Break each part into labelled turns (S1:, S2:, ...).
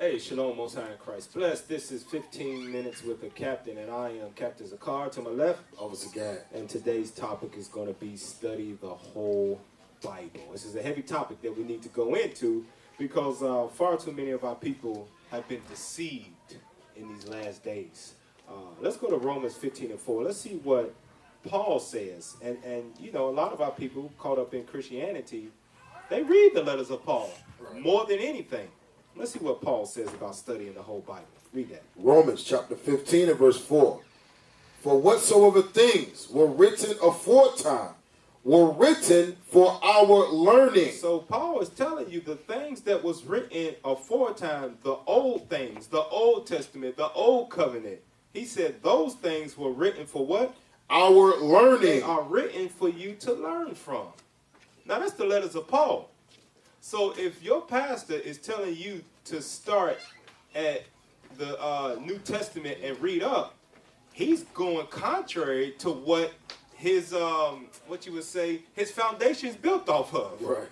S1: Hey, Shalom, Most High in Christ. Bless. This is 15 Minutes with the Captain, and I am Captain Zakar. To my left,
S2: Officer Gad.
S1: and today's topic is going to be study the whole Bible. This is a heavy topic that we need to go into because far too many of our people have been deceived in these last days. Let's go to Romans 15:4. Let's see what Paul says. And you know, a lot of our people caught up in Christianity, they read the letters of Paul more than anything. Let's see what Paul says about studying the whole Bible. Read that.
S2: Romans chapter 15 and verse 4. For whatsoever things were written aforetime were written for our learning.
S1: So Paul is telling you the things that was written aforetime, the old things, the Old Testament, the Old Covenant. He said those things were written for what?
S2: Our learning.
S1: They are written for you to learn from. Now that's the letters of Paul. So if your pastor is telling you to start at the New Testament and read up, he's going contrary to what his, what you would say, his foundation is built off of.
S2: Right.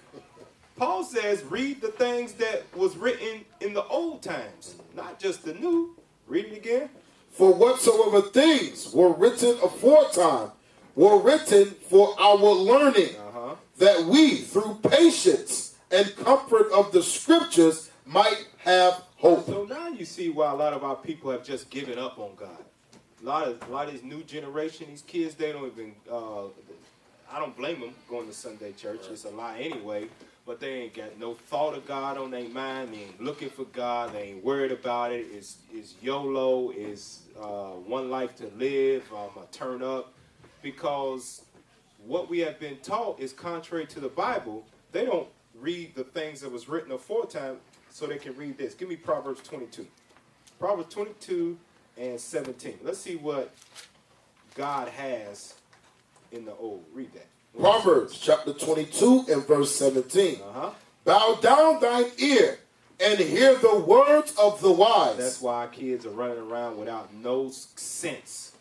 S1: Paul says read the things that was written in the old times, not just the new. Read it again.
S2: For whatsoever things were written aforetime were written for our learning, that we, through patience and comfort of the scriptures, might have hope.
S1: So now you see why a lot of our people have just given up on God. A lot of this new generation, these kids, they don't even, I don't blame them going to Sunday church. It's a lie anyway. But they ain't got no thought of God on their mind. They ain't looking for God. They ain't worried about it. It's YOLO. It's one life to live. A turn up. Because what we have been taught is contrary to the Bible. They don't read the things that was written aforetime so they can read this. Give me Proverbs 22. Proverbs 22 and 17. Let's see what God has in the old. Read that.
S2: Proverbs chapter 22 and verse 17. Bow down thine ear and hear the words of the wise.
S1: That's why our kids are running around without no sense.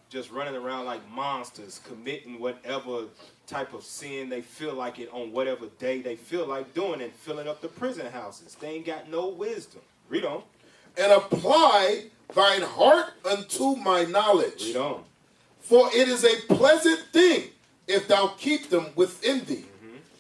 S1: Just running around like monsters, committing whatever type of sin they feel like it on whatever day they feel like doing and filling up the prison houses. They ain't got no wisdom. Read on.
S2: And apply thine heart unto my knowledge.
S1: Read on.
S2: For it is a pleasant thing if thou keep them within thee.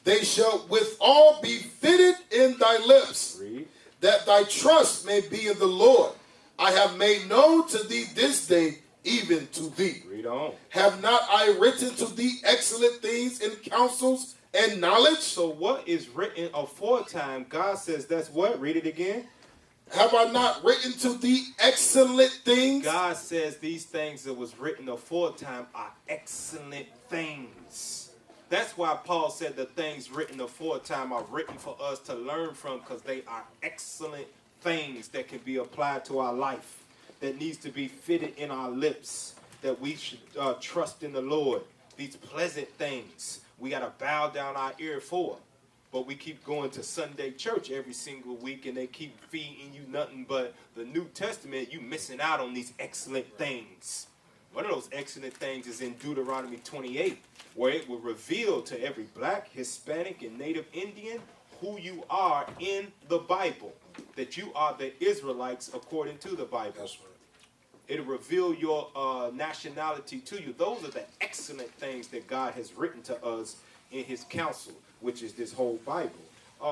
S2: They shall withal be fitted in thy lips.
S1: Read.
S2: That thy trust may be in the Lord. I have made known to thee this day, even to thee.
S1: Read on.
S2: Have not I written to thee excellent things in counsels and knowledge?
S1: So what is written aforetime, God says that's what? Read it again.
S2: Have I not written to thee excellent things?
S1: God says these things that was written aforetime are excellent things. That's why Paul said the things written aforetime are written for us to learn from, because they are excellent things that can be applied to our life, that needs to be fitted in our lips, that we should trust in the Lord. These pleasant things we got to bow down our ear for. But we keep going to Sunday church every single week, and they keep feeding you nothing but the New Testament. You missing out on these excellent things. One of those excellent things is in Deuteronomy 28, where it will reveal to every black, Hispanic, and Native Indian who you are in the Bible, that you are the Israelites according to the Bible.
S2: That's right.
S1: It'll reveal your nationality to you. Those are the excellent things that God has written to us in his counsel, which is this whole Bible.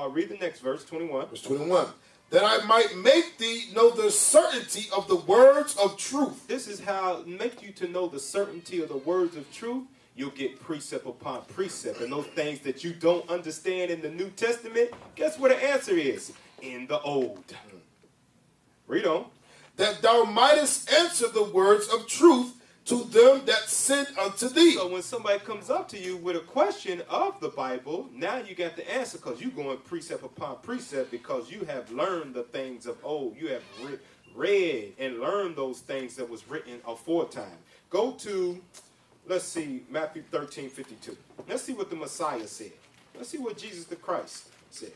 S1: Read the next verse, 21.
S2: Verse 21. That I might make thee know the certainty of the words of truth.
S1: This is how make you to know the certainty of the words of truth. You'll get precept upon precept. And those things that you don't understand in the New Testament, guess what the answer is? In the Old. Read on.
S2: That thou mightest answer the words of truth to them that sent unto thee.
S1: So when somebody comes up to you with a question of the Bible, now you got the answer, because you're going precept upon precept, because you have learned the things of old. You have read and learned those things that was written aforetime. Go to, let's see, Matthew 13:52. Let's see what the Messiah said. Let's see what Jesus the Christ said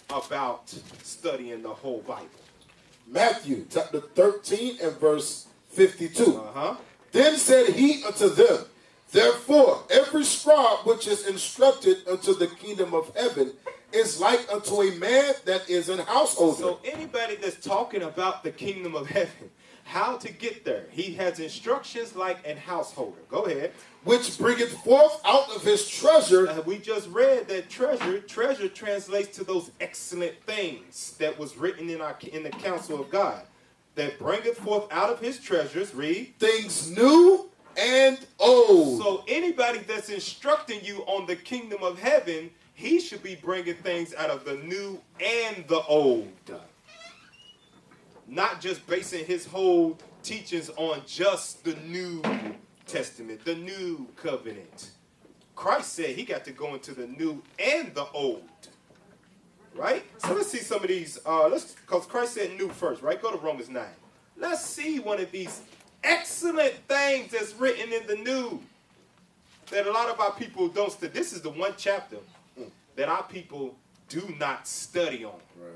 S1: about studying the whole Bible.
S2: Matthew chapter 13 and verse 52. Then said he unto them, Therefore, every scribe which is instructed unto the kingdom of heaven is like unto a man that is an householder.
S1: So anybody that's talking about the kingdom of heaven, how to get there, he has instructions like an householder. Go ahead.
S2: Which bringeth forth out of his treasure.
S1: We just read that treasure translates to those excellent things that was written in the counsel of God. That bringeth forth out of his treasures, read.
S2: Things new and old.
S1: So anybody that's instructing you on the kingdom of heaven, he should be bringing things out of the new and the old. Not just basing his whole teachings on just the New Testament, the new covenant. Christ said he got to go into the new and the old. Right? So let's see some of these. Because Christ said new first, right? Go to Romans 9. Let's see one of these excellent things that's written in the new that a lot of our people don't study. This is the one chapter that our people do not study on.
S2: Right.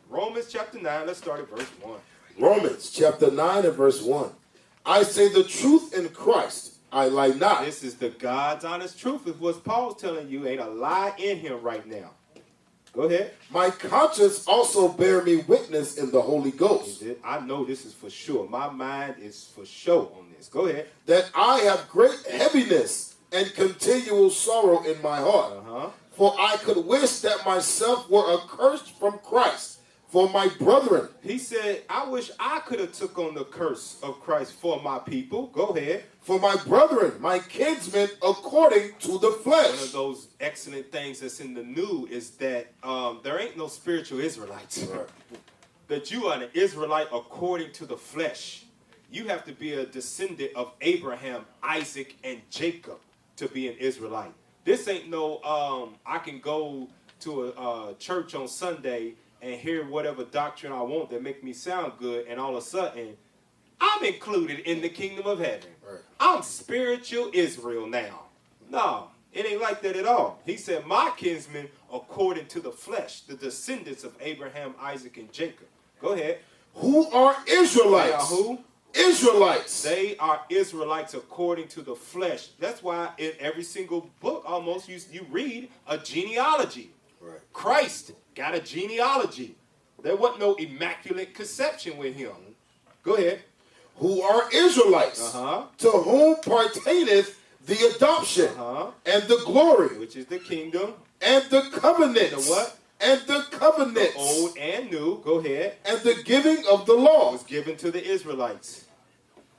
S1: Romans chapter 9, let's start at verse 1.
S2: Romans chapter 9 and verse 1. I say the truth in Christ, I lie not.
S1: This is the God's honest truth. Is what Paul's telling you. Ain't a lie in him right now. Go ahead.
S2: My conscience also bear me witness in the Holy Ghost.
S1: I know this is for sure. My mind is for sure on this. Go ahead.
S2: That I have great heaviness and continual sorrow in my heart. For I could wish that myself were accursed from Christ for my brethren.
S1: He said, I wish I could have took on the curse of Christ for my people. Go ahead.
S2: For my brethren, my kinsmen, according to the flesh.
S1: One of those excellent things that's in the new is that there ain't no spiritual Israelites.
S2: Right.
S1: That you are an Israelite according to the flesh. You have to be a descendant of Abraham, Isaac, and Jacob to be an Israelite. This ain't no, I can go to a church on Sunday and hear whatever doctrine I want that make me sound good, and all of a sudden, I'm included in the kingdom of heaven.
S2: Right.
S1: I'm spiritual Israel now. No, it ain't like that at all. He said, my kinsmen according to the flesh, the descendants of Abraham, Isaac, and Jacob. Go ahead.
S2: Who are Israelites?
S1: They are who?
S2: Israelites.
S1: They are Israelites according to the flesh. That's why in every single book almost you read a genealogy.
S2: Right.
S1: Christ got a genealogy. There wasn't no immaculate conception with him. Go ahead.
S2: Who are Israelites, to whom pertaineth the adoption and the glory,
S1: which is the kingdom,
S2: and the covenants.
S1: The what?
S2: And the covenants.
S1: The old and new. Go ahead.
S2: And the giving of the law
S1: was given to the Israelites.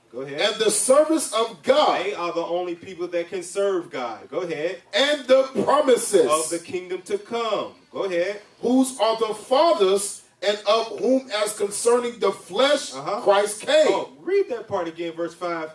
S1: Go ahead.
S2: And the service of God.
S1: They are the only people that can serve God. Go ahead.
S2: And the promises
S1: of the kingdom to come. Go ahead.
S2: Whose are the fathers, and of whom as concerning the flesh Christ came.
S1: Oh, read that part again, verse 5.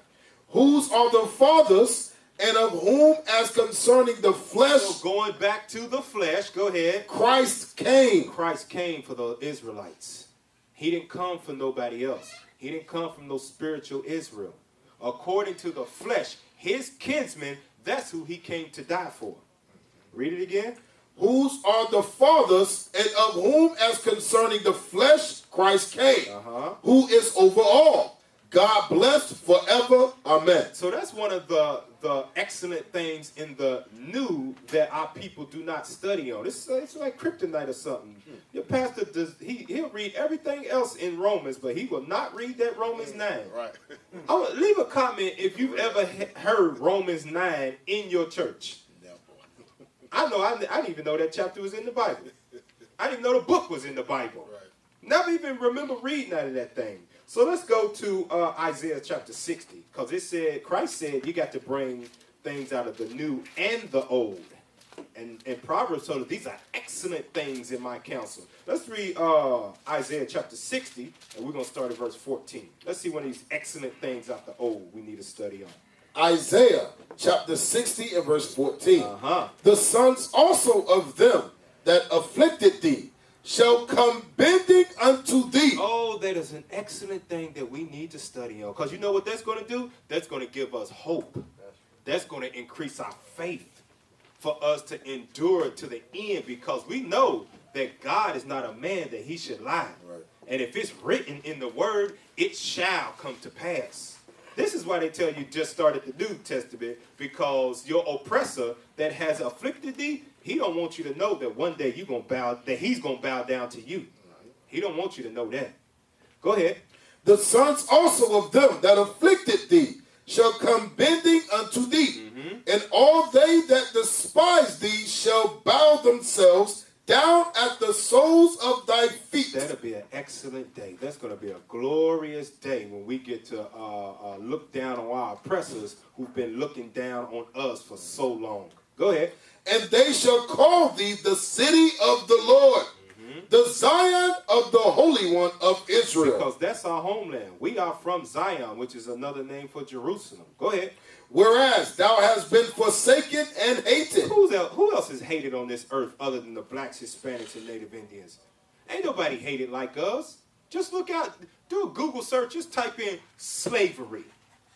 S2: Whose are the fathers, and of whom as concerning the flesh.
S1: So going back to the flesh, go ahead.
S2: Christ came.
S1: Christ came for the Israelites. He didn't come for nobody else. He didn't come from no spiritual Israel. According to the flesh, his kinsmen, that's who he came to die for. Read it again.
S2: Whose are the fathers, and of whom as concerning the flesh Christ came, who is over all, God blessed forever. Amen.
S1: So that's one of the excellent things in the new that our people do not study on. It's like kryptonite or something. Your pastor he'll read everything else in Romans, but he will not read that Romans 9.
S2: Right.
S1: Leave a comment if you've ever heard Romans 9 in your church. I know I didn't even know that chapter was in the Bible. I didn't even know the book was in the Bible.
S2: Right.
S1: Never even remember reading out of that thing. So let's go to Isaiah chapter 60, because it said, Christ said you got to bring things out of the new and the old. And Proverbs told us these are excellent things in my counsel. Let's read Isaiah chapter 60, and we're going to start at verse 14. Let's see one of these excellent things out the old we need to study on.
S2: Isaiah chapter 60 and verse 14. The sons also of them that afflicted thee shall come bending unto thee.
S1: Oh, that is an excellent thing that we need to study on. Because you know what that's going to do? That's going to give us hope. That's going to increase our faith for us to endure to the end, because we know that God is not a man that he should lie.
S2: Right.
S1: And if it's written in the word, it shall come to pass. This is why they tell you just start at the New Testament, because your oppressor that has afflicted thee, he don't want you to know that one day you gonna bow, that he's gonna bow down to you. He don't want you to know that. Go ahead.
S2: The sons also of them that afflicted thee shall come bending unto thee, and all they that despise thee shall bow themselves down at the soles of thy feet.
S1: That'll be an excellent day. That's going to be a glorious day when we get to look down on our oppressors who've been looking down on us for so long. Go ahead.
S2: And they shall call thee the city of the Lord, the Zion of the Holy One of Israel.
S1: Because that's our homeland. We are from Zion, which is another name for Jerusalem. Go ahead.
S2: Whereas thou hast been forsaken and hated.
S1: Who else is hated on this earth other than the blacks, Hispanics, and Native Indians? Ain't nobody hated like us. Just look out, do a Google search, just type in slavery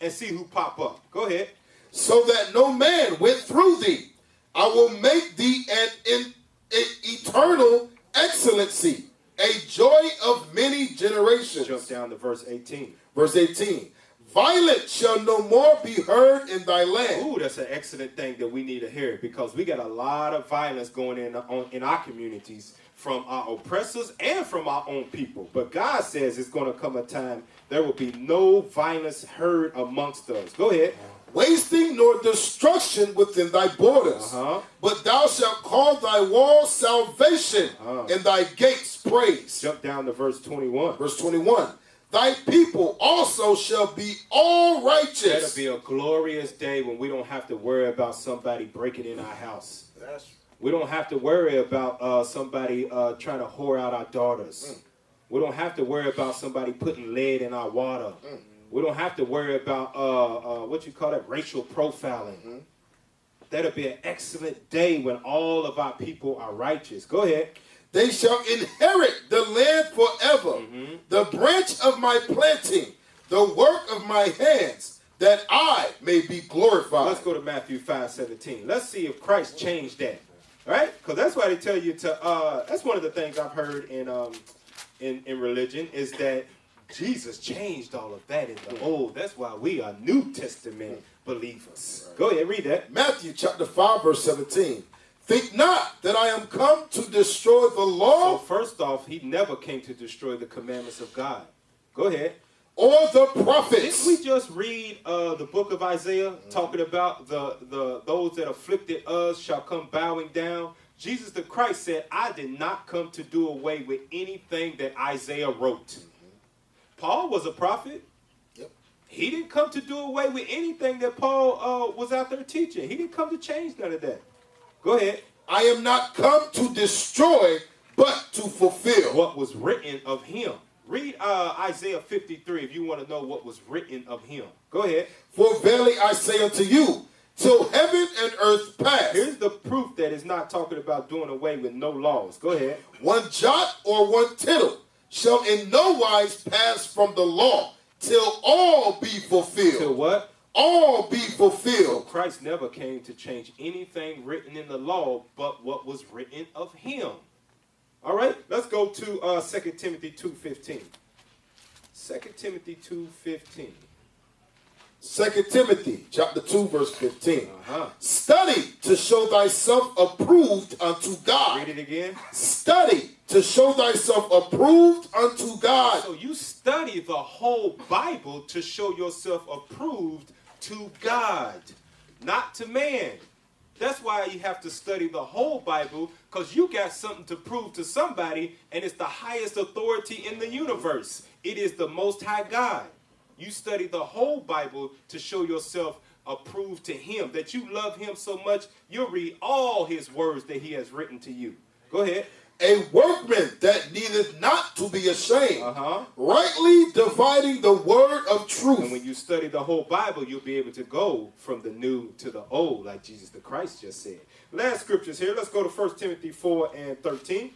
S1: and see who pop up. Go ahead.
S2: So that no man went through thee, I will make thee an eternal excellency, a joy of many generations.
S1: Jump down to verse 18.
S2: Verse 18. Violence shall no more be heard in thy land.
S1: Ooh, that's an excellent thing that we need to hear, because we got a lot of violence going in our communities from our oppressors and from our own people. But God says it's going to come a time there will be no violence heard amongst us. Go ahead.
S2: Wasting nor destruction within thy borders. But thou shalt call thy walls salvation and thy gates praise.
S1: Jump down to verse 21.
S2: Verse 21. Thy people also shall be all righteous.
S1: That'll be a glorious day when we don't have to worry about somebody breaking in our house. We don't have to worry about somebody trying to whore out our daughters. We don't have to worry about somebody putting lead in our water. We don't have to worry about, racial profiling. That'll be an excellent day when all of our people are righteous. Go ahead.
S2: They shall inherit the land forever, the branch of my planting, the work of my hands, that I may be glorified.
S1: Let's go to Matthew 5:17. Let's see if Christ changed that. Right? Because that's why they tell you to, that's one of the things I've heard in religion, is that Jesus changed all of that in the old. That's why we are New Testament believers. Go ahead, read that.
S2: Matthew chapter 5, verse 17. Think not that I am come to destroy the law.
S1: So first off, he never came to destroy the commandments of God. Go ahead.
S2: Or the prophets.
S1: Didn't we just read the book of Isaiah talking about those that afflicted us shall come bowing down? Jesus the Christ said, I did not come to do away with anything that Isaiah wrote. Paul was a prophet. He didn't come to do away with anything that Paul was out there teaching. He didn't come to change none of that. Go ahead.
S2: I am not come to destroy, but to fulfill
S1: what was written of him. Read Isaiah 53 if you want to know what was written of him. Go ahead.
S2: For verily I say unto you, till heaven and earth pass.
S1: Here's the proof that it's not talking about doing away with no laws. Go ahead.
S2: One jot or one tittle shall in no wise pass from the law, till all be fulfilled.
S1: Till what?
S2: All be fulfilled.
S1: So Christ never came to change anything written in the law but what was written of him. All right, let's go to 2 Timothy 2:15. 2 Timothy 2:15.
S2: 2 Timothy chapter 2 verse 15. Study to show thyself approved unto God.
S1: Read it again.
S2: Study to show thyself approved unto God.
S1: So you study the whole Bible to show yourself approved to God, not to man. That's why you have to study the whole Bible, because you got something to prove to somebody, and it's the highest authority in the universe. It is the Most High God. You study the whole Bible to show yourself approved to him, that you love him so much, you'll read all his words that he has written to you. Go ahead.
S2: A workman that needeth not to be ashamed, rightly dividing the word of truth.
S1: And when you study the whole Bible, you'll be able to go from the new to the old, like Jesus the Christ just said. Last scriptures here. Let's go to 1 Timothy 4:13.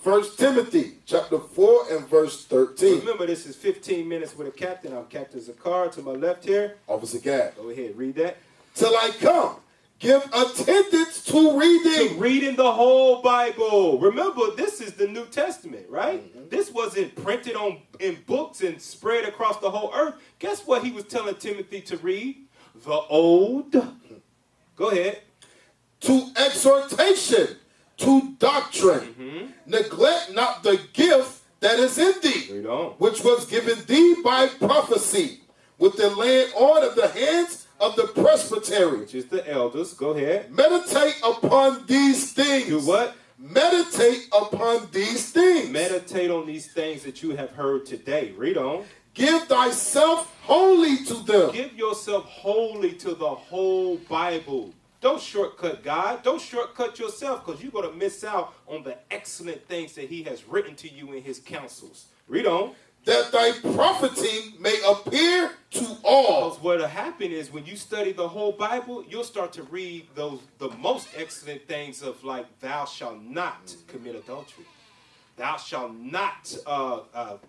S2: 1 Timothy chapter 4 and verse 13.
S1: Remember, this is 15 minutes with a captain. I'm Captain Zakar to my left here.
S2: Officer Gad.
S1: Go ahead, read that.
S2: Till I come, Give attendance to reading.
S1: To reading the whole Bible. Remember, this is the New Testament, right? Mm-hmm. This wasn't printed in books and spread across the whole earth. Guess what he was telling Timothy to read? The Old. Go ahead.
S2: To exhortation, to doctrine. Mm-hmm. Neglect not the gift that is in thee,
S1: Read on.
S2: which was given thee by prophecy, with the laying on of the hands of the presbytery,
S1: which is the elders. Go ahead.
S2: Meditate upon these things.
S1: Do what?
S2: Meditate upon these things.
S1: Meditate on these things that you have heard today. Read on.
S2: Give thyself wholly to them.
S1: Give yourself wholly to the whole Bible. Don't shortcut God. Don't shortcut yourself, because you're going to miss out on the excellent things that he has written to you in his counsels. Read on.
S2: That thy profiting may appear to all.
S1: Because what'll happen is when you study the whole Bible, you'll start to read the most excellent things of, like, thou shalt not commit adultery. Thou shalt not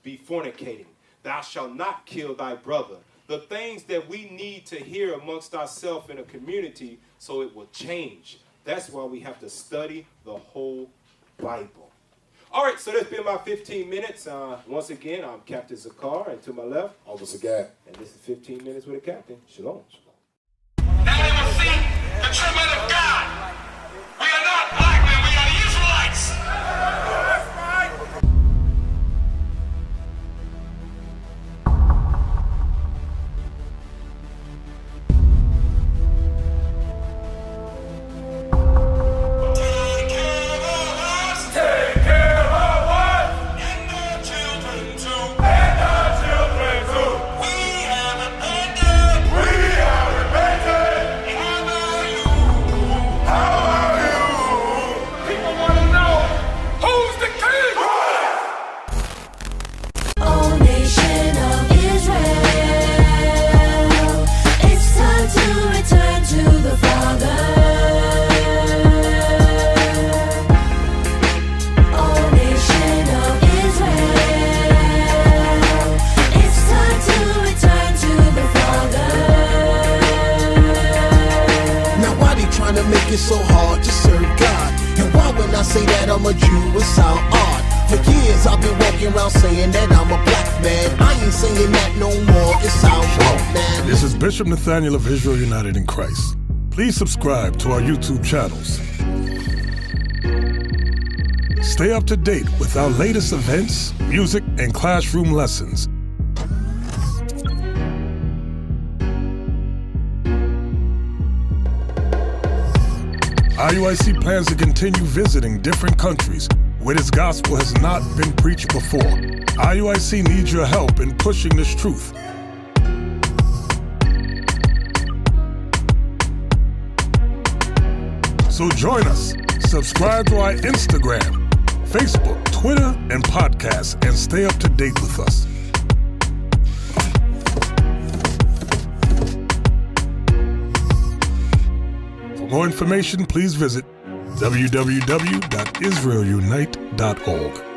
S1: be fornicating. Thou shalt not kill thy brother. The things that we need to hear amongst ourselves in a community so it will change. That's why we have to study the whole Bible. All right, so that's been my 15 minutes. Once again, I'm Captain Zakar, and to my left,
S2: Officer Gad.
S1: And this is 15 Minutes with a Captain. Shalom.
S3: Now they will see the true men of God. We are not black men, we are the Israelites.
S4: It's so hard to serve God. And why when I say that I'm a Jew, it sound odd? For years I've been walking around saying that I'm a black man. I ain't saying that no more, it sounds wrong, man.
S5: This is Bishop Nathaniel of Israel United in Christ. Please subscribe to our YouTube channels. Stay up to date with our latest events, music, and classroom lessons. IUIC plans to continue visiting different countries where this gospel has not been preached before. IUIC needs your help in pushing this truth. So join us. Subscribe to our Instagram, Facebook, Twitter, and podcast, and stay up to date with us. For more information, please visit www.israelunite.org.